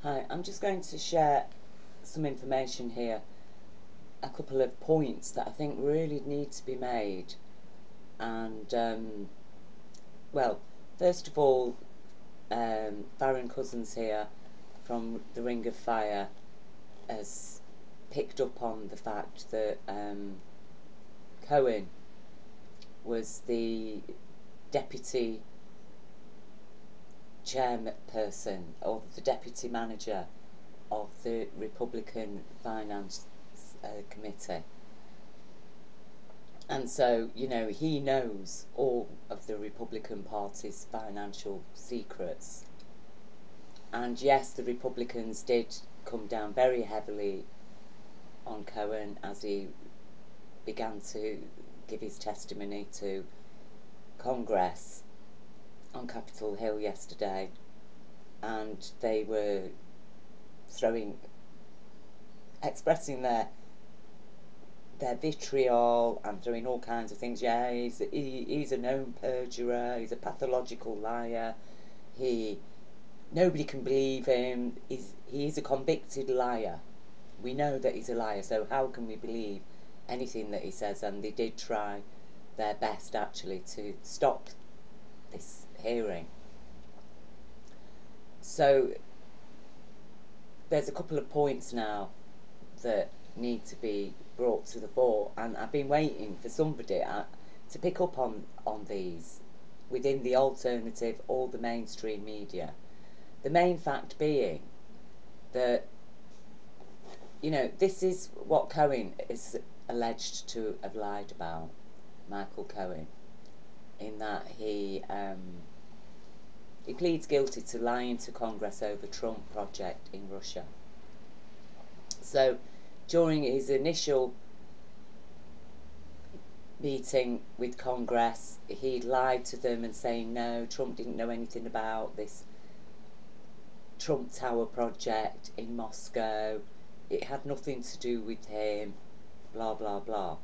Hi, I'm just going to share some information here, a couple of points that I think really need to be made. And, well, first of all, Baron Cousins here from the Ring of Fire has picked up on the fact that Cohen was the deputy chairperson or the deputy manager of the Republican Finance Committee. And so, you know, he knows all of the Republican Party's financial secrets. And yes, the Republicans did come down very heavily on Cohen as he began to give his testimony to Congress on Capitol Hill yesterday. And they were expressing their vitriol and throwing all kinds of things. Yeah, he's a known perjurer, he's a pathological liar, nobody can believe him, he's a convicted liar. We know that he's a liar, so how can we believe anything that he says? And they did try their best actually to stop this hearing. So there's a couple of points now that need to be brought to the fore, and I've been waiting for somebody to pick up on these within the alternative or the mainstream media. The main fact being that, you know, this is what Cohen is alleged to have lied about, Michael Cohen, in that he pleads guilty to lying to Congress over Trump project in Russia. So during his initial meeting with Congress, he lied to them and saying no, Trump didn't know anything about this Trump Tower project in Moscow, it had nothing to do with him, blah blah blah.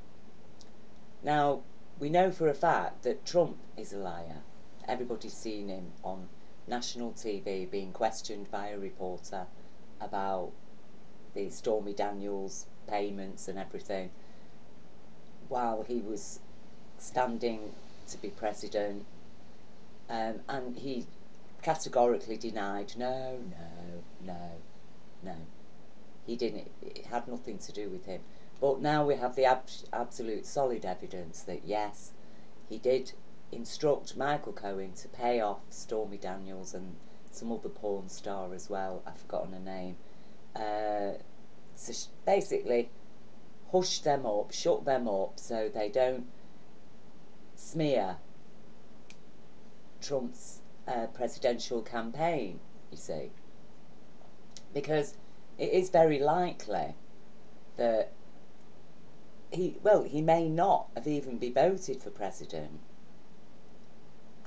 Now, we know for a fact that Trump is a liar. Everybody's seen him on national TV being questioned by a reporter about the Stormy Daniels payments and everything while he was standing to be president, and he categorically denied, no, he didn't, it had nothing to do with him. But now we have the absolute solid evidence that yes, he did instruct Michael Cohen to pay off Stormy Daniels and some other porn star as well, I've forgotten her name, to basically hush them up, shut them up, so they don't smear Trump's presidential campaign, you see. Because it is very likely that he may not have even been voted for president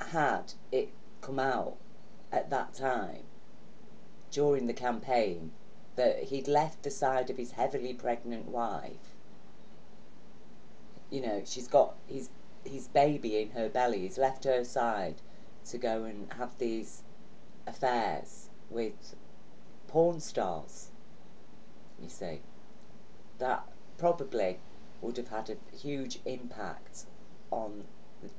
had it come out at that time during the campaign that he'd left the side of his heavily pregnant wife. You know, she's got his baby in her belly. He's left her side to go and have these affairs with porn stars, you see. That probably would have had a huge impact on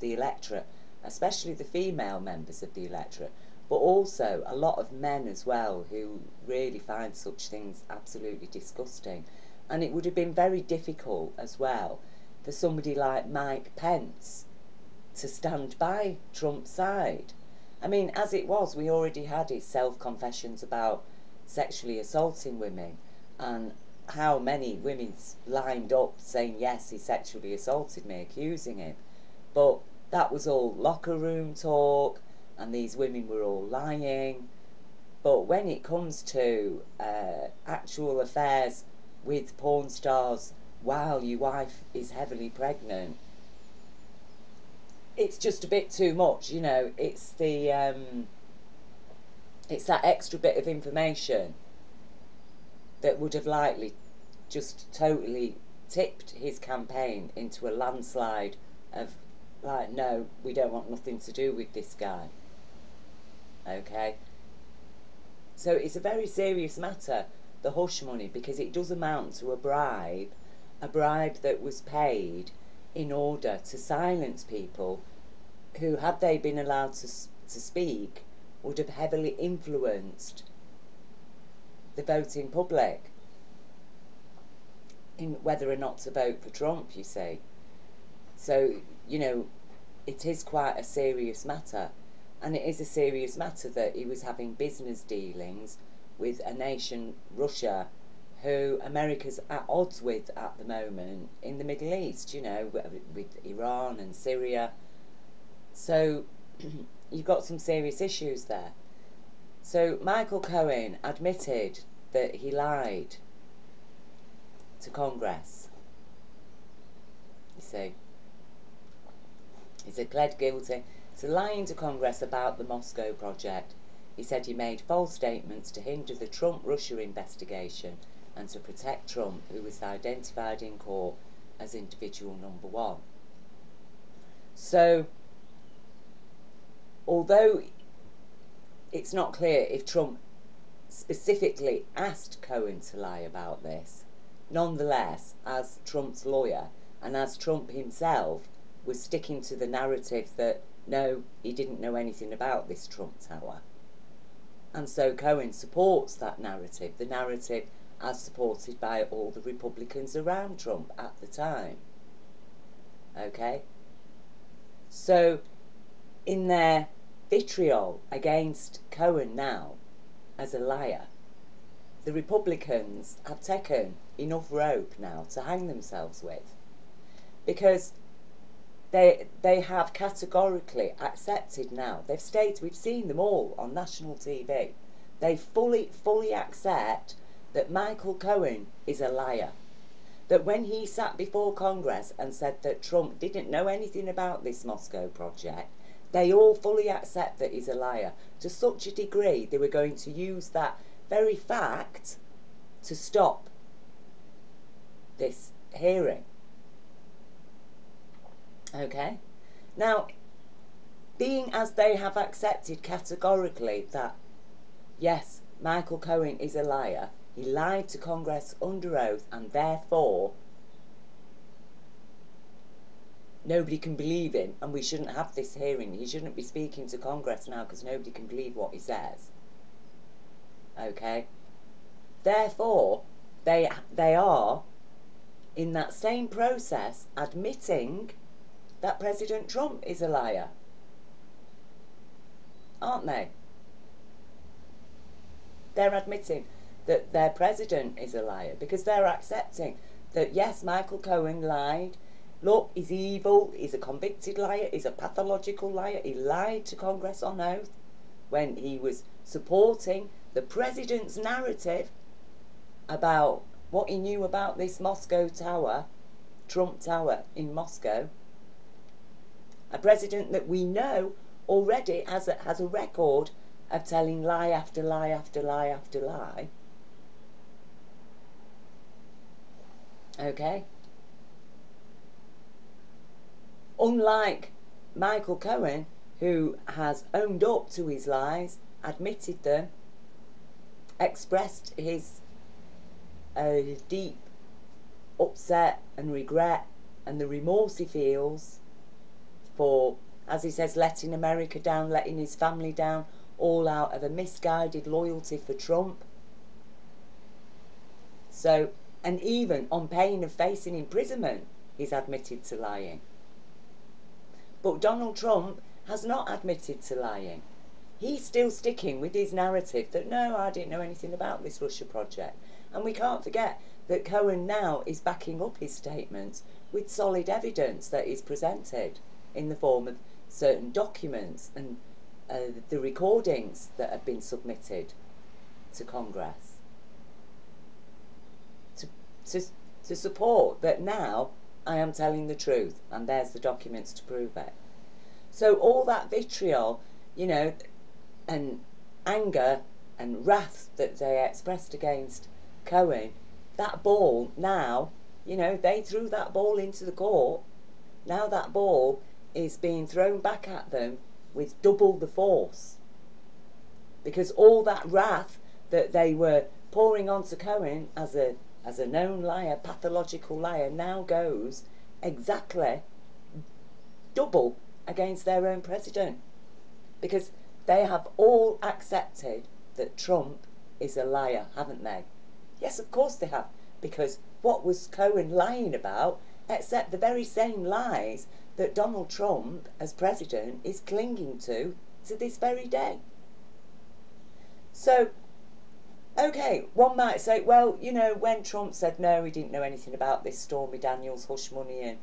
the electorate, especially the female members of the electorate, but also a lot of men as well who really find such things absolutely disgusting. And it would have been very difficult as well for somebody like Mike Pence to stand by Trump's side. I mean, as it was, we already had his self-confessions about sexually assaulting women, and how many women lined up saying, yes, he sexually assaulted me, accusing him. But that was all locker room talk, and these women were all lying. But when it comes to actual affairs with porn stars while your wife is heavily pregnant, it's just a bit too much, you know. It's that extra bit of information that would have likely just totally tipped his campaign into a landslide of, like, no, we don't want nothing to do with this guy. Okay? So it's a very serious matter, the hush money, because it does amount to a bribe that was paid in order to silence people who, had they been allowed to speak, would have heavily influenced the voting public in whether or not to vote for Trump, you see. So, you know, it is quite a serious matter. And it is a serious matter that he was having business dealings with a nation, Russia, who America's at odds with at the moment in the Middle East, you know, with Iran and Syria. So you've got some serious issues there. So Michael Cohen admitted that he lied to Congress. You see, he pled guilty to lying to Congress about the Moscow project. He said he made false statements to hinder the Trump-Russia investigation and to protect Trump, who was identified in court as individual number one. So, although it's not clear if Trump specifically asked Cohen to lie about this, nonetheless, as Trump's lawyer and as Trump himself was sticking to the narrative that no, he didn't know anything about this Trump Tower. And so Cohen supports that narrative, the narrative as supported by all the Republicans around Trump at the time. Okay? So, in their vitriol against Cohen now as a liar, the Republicans have taken enough rope now to hang themselves with, because they have categorically accepted now. They've stated, we've seen them all on national TV, they fully accept that Michael Cohen is a liar. That when he sat before Congress and said that Trump didn't know anything about this Moscow project, they all fully accept that he's a liar. To such a degree, they were going to use that very fact to stop this hearing. Okay? Now, being as they have accepted categorically that, yes, Michael Cohen is a liar, he lied to Congress under oath, and therefore nobody can believe him, and we shouldn't have this hearing. He shouldn't be speaking to Congress now because nobody can believe what he says. Okay? Therefore, they are, in that same process, admitting that President Trump is a liar. Aren't they? They're admitting that their president is a liar because they're accepting that, yes, Michael Cohen lied. Look, he's evil, he's a convicted liar, he's a pathological liar. He lied to Congress on oath when he was supporting the president's narrative about what he knew about this Moscow Tower, Trump Tower in Moscow. A president that we know already has a record of telling lie after lie after lie after lie. Okay? Unlike Michael Cohen, who has owned up to his lies, admitted them, expressed his deep upset and regret and the remorse he feels for, as he says, letting America down, letting his family down, all out of a misguided loyalty for Trump. So, and even on pain of facing imprisonment, he's admitted to lying. But Donald Trump has not admitted to lying. He's still sticking with his narrative that, no, I didn't know anything about this Russia project. And we can't forget that Cohen now is backing up his statements with solid evidence that is presented in the form of certain documents and the recordings that have been submitted to Congress to support that now I am telling the truth, and there's the documents to prove it. So all that vitriol, you know, and anger and wrath that they expressed against Cohen, that ball now, you know, they threw that ball into the court. Now that ball is being thrown back at them with double the force. Because all that wrath that they were pouring onto Cohen as a known liar, pathological liar, now goes exactly double against their own president. Because they have all accepted that Trump is a liar, haven't they? Yes, of course they have. Because what was Cohen lying about, except the very same lies that Donald Trump, as president, is clinging to this very day. So, okay, one might say, well, you know, when Trump said no, he didn't know anything about this Stormy Daniels hush money and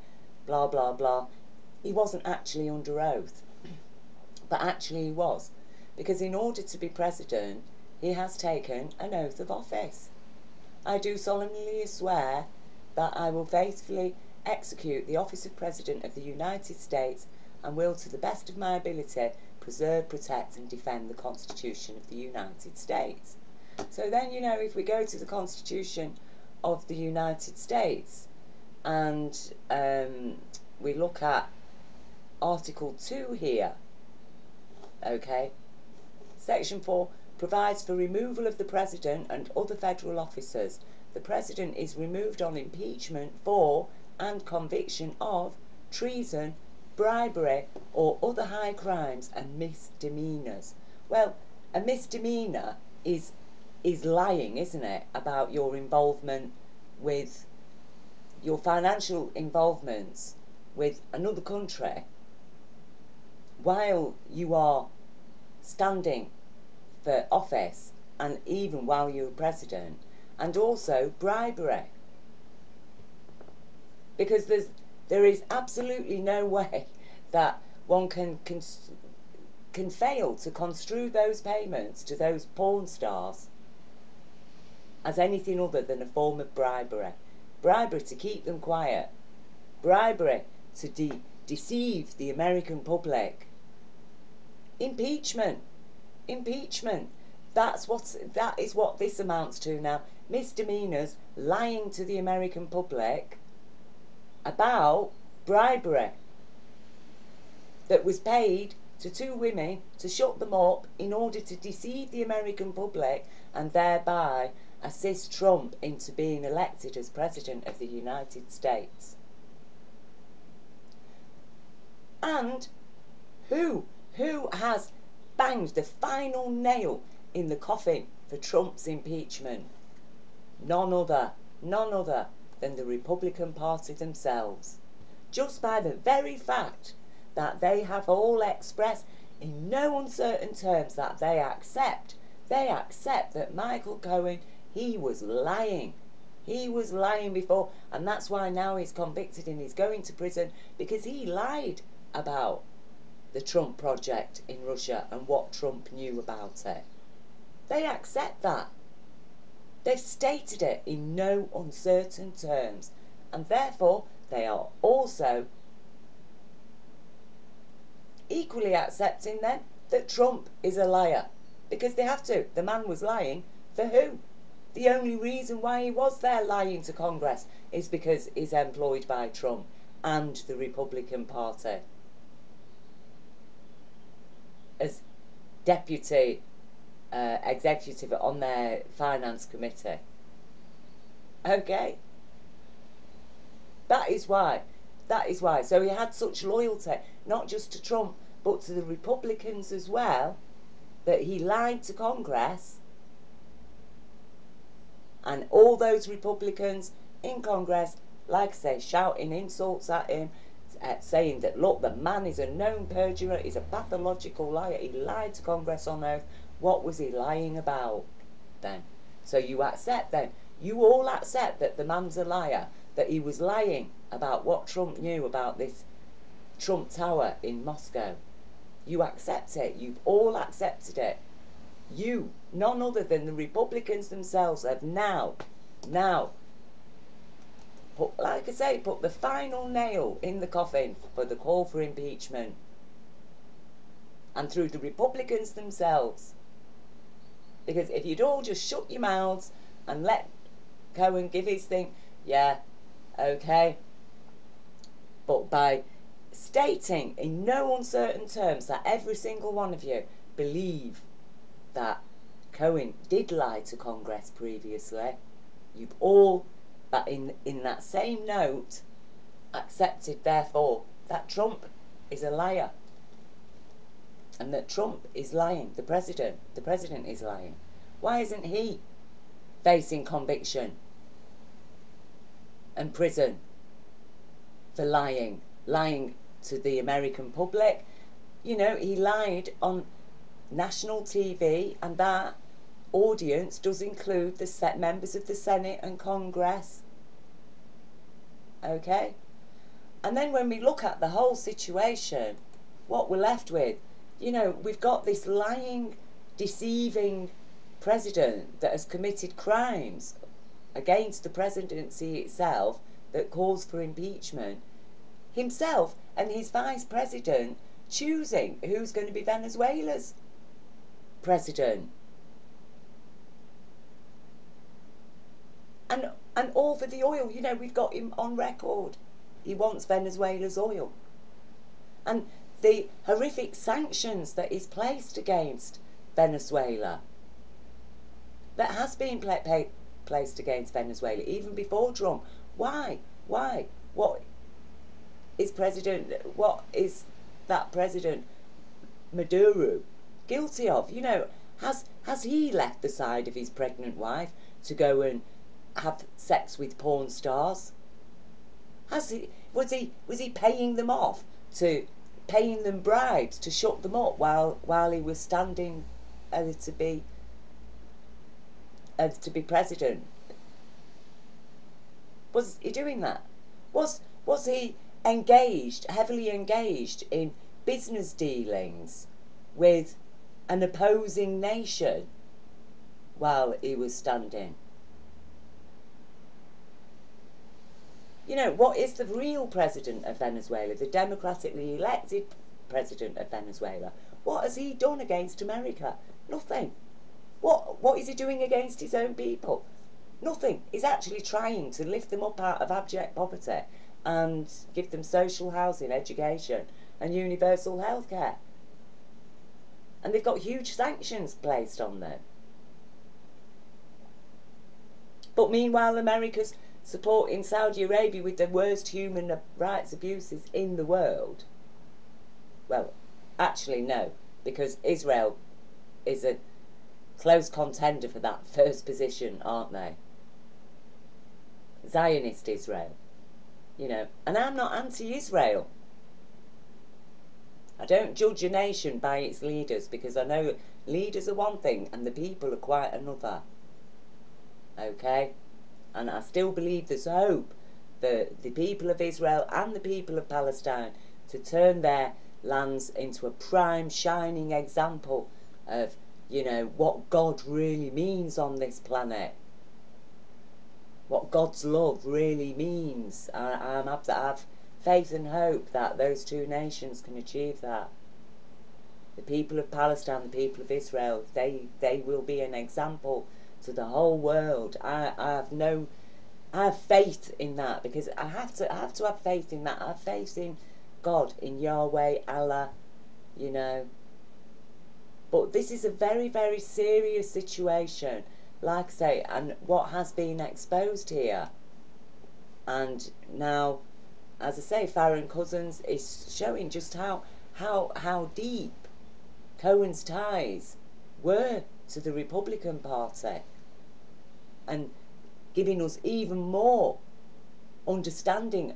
blah, blah, blah, he wasn't actually under oath. But actually he was. Because in order to be president, he has taken an oath of office. I do solemnly swear that I will faithfully execute the office of President of the United States and will, to the best of my ability, preserve, protect and defend the Constitution of the United States. So then, you know, if we go to the Constitution of the United States and we look at Article 2 here, okay, Section 4 provides for removal of the President and other federal officers. The President is removed on impeachment for and conviction of treason, bribery or other high crimes and misdemeanours. Well, a misdemeanour is lying, isn't it, about your involvement with your financial involvements with another country while you are standing for office and even while you're president, and also bribery, because there is absolutely no way that one can fail to construe those payments to those porn stars as anything other than a form of bribery. Bribery to keep them quiet, bribery to deceive the American public. Impeachment. That is what this amounts to now. Misdemeanours, lying to the American public about bribery that was paid to two women to shut them up in order to deceive the American public and thereby assist Trump into being elected as President of the United States. And who has banged the final nail in the coffin for Trump's impeachment? None other than the Republican Party themselves. Just by the very fact that they have all expressed in no uncertain terms that they accept that Michael Cohen, he was lying. He was lying before, and that's why now he's convicted and he's going to prison, because he lied about the Trump project in Russia and what Trump knew about it. They accept that. They've stated it in no uncertain terms, and therefore they are also equally accepting then that Trump is a liar, because they have to. The man was lying for who? The only reason why he was there lying to Congress is because he's employed by Trump and the Republican Party as deputy executive on their finance committee. Okay? That is why. So he had such loyalty, not just to Trump, but to the Republicans as well, that he lied to Congress, and all those Republicans in Congress, like I say, shouting insults at him, saying that, look, the man is a known perjurer, he's a pathological liar, he lied to Congress on oath. What was he lying about then? So you accept then, you all accept that the man's a liar, that he was lying about what Trump knew about this Trump Tower in Moscow. You accept it, you've all accepted it. You, none other than the Republicans themselves, have now, like I say, put the final nail in the coffin for the call for impeachment. And through the Republicans themselves. Because if you'd all just shut your mouths and let Cohen give his thing, yeah, okay. But by stating in no uncertain terms that every single one of you believe that Cohen did lie to Congress previously. You've all, but in that same note, accepted, therefore, that Trump is a liar. And that Trump is lying, the president is lying. Why isn't he facing conviction and prison for lying to the American public? You know, he lied on national TV, and that audience does include the set members of the Senate and Congress. Okay? And then when we look at the whole situation, what we're left with, you know, we've got this lying, deceiving president that has committed crimes against the presidency itself that calls for impeachment. Himself and his vice president choosing who's going to be Venezuela's president. And all for the oil. You know, we've got him on record. He wants Venezuela's oil. And the horrific sanctions that is placed against Venezuela, that has been placed against Venezuela even before Trump. Why? What is that President Maduro guilty of? You know, has he left the side of his pregnant wife to go and have sex with porn stars? Was he paying them off, paying them bribes to shut them up while he was standing to be president? Was he doing that? Was he heavily engaged in business dealings with an opposing nation while he was standing? You know, what is the real president of Venezuela, the democratically elected president of Venezuela? What has he done against America? Nothing. What is he doing against his own people? Nothing. He's actually trying to lift them up out of abject poverty and give them social housing, education, and universal health care. And they've got huge sanctions placed on them. But meanwhile, America's supporting Saudi Arabia with the worst human rights abuses in the world. Well, actually no, because Israel is a close contender for that first position, aren't they? Zionist Israel, you know. And I'm not anti-Israel. I don't judge a nation by its leaders, because I know leaders are one thing and the people are quite another. Okay? And I still believe there's hope for the people of Israel and the people of Palestine to turn their lands into a prime, shining example of, you know, what God really means on this planet. What God's love really means. I have to have faith and hope that those two nations can achieve that. The people of Palestine, the people of Israel, they will be an example to the whole world. I have faith in that, because I have to have faith in that. I have faith in God, in Yahweh, Allah, you know. But this is a very, very serious situation, like I say, and what has been exposed here. And now, as I say, Farron Cousins is showing just how deep Cohen's ties were to the Republican Party, and giving us even more understanding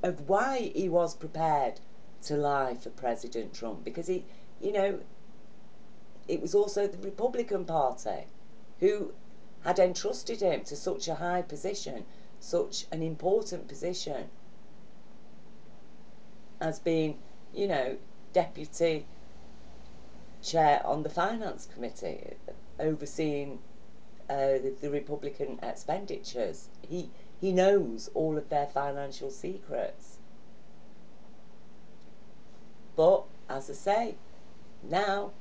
of why he was prepared to lie for President Trump, because he, you know, it was also the Republican Party who had entrusted him to such a high position, such an important position, as being, you know, deputy chair on the finance committee, overseeing the Republican expenditures. He knows all of their financial secrets. But, as I say, now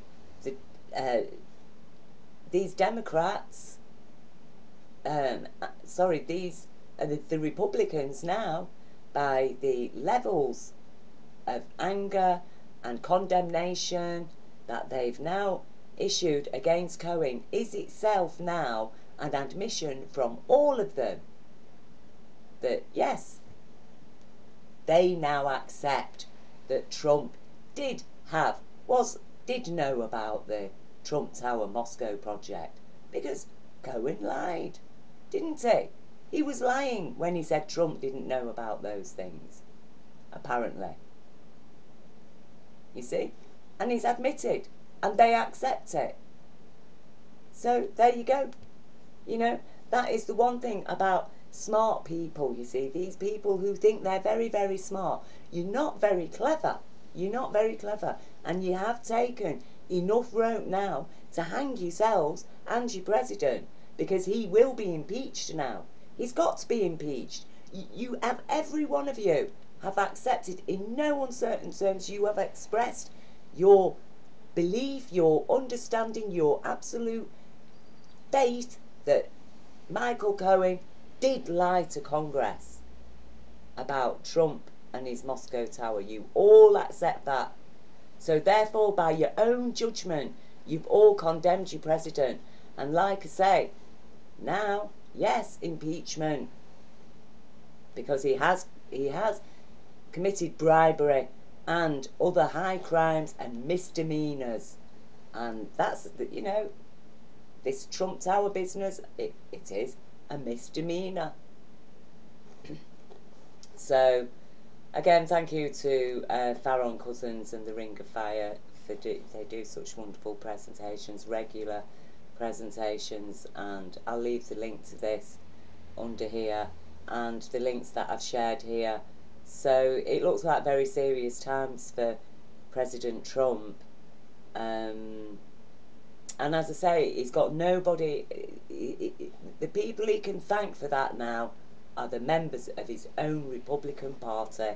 these Democrats, the Republicans now, by the levels of anger and condemnation that they've now issued against Cohen is itself now an admission from all of them that, yes, they now accept that Trump did know about the Trump Tower Moscow project, because Cohen lied, didn't he? He was lying when he said Trump didn't know about those things, apparently. You see? And he's admitted, and they accept it. So there you go. You know, that is the one thing about smart people, you see. These people who think they're very, very smart. You're not very clever. You're not very clever. And you have taken enough rope now to hang yourselves and your president, because he will be impeached now. He's got to be impeached. You have, every one of you have accepted in no uncertain terms, you have expressed your belief, your understanding, your absolute faith that Michael Cohen did lie to Congress about Trump and his Moscow Tower. You all accept that. So therefore, by your own judgment, you've all condemned your president. And like I say, now, yes, impeachment. Because he has committed bribery and other high crimes and misdemeanours. And that's, you know, this Trump Tower business, it is a misdemeanour. So, again, thank you to Farron Cousins and the Ring of Fire. They do such wonderful presentations, regular presentations, and I'll leave the link to this under here and the links that I've shared here. So it looks like very serious times for President Trump. And as I say, he's got nobody. The people he can thank for that now are the members of his own Republican Party.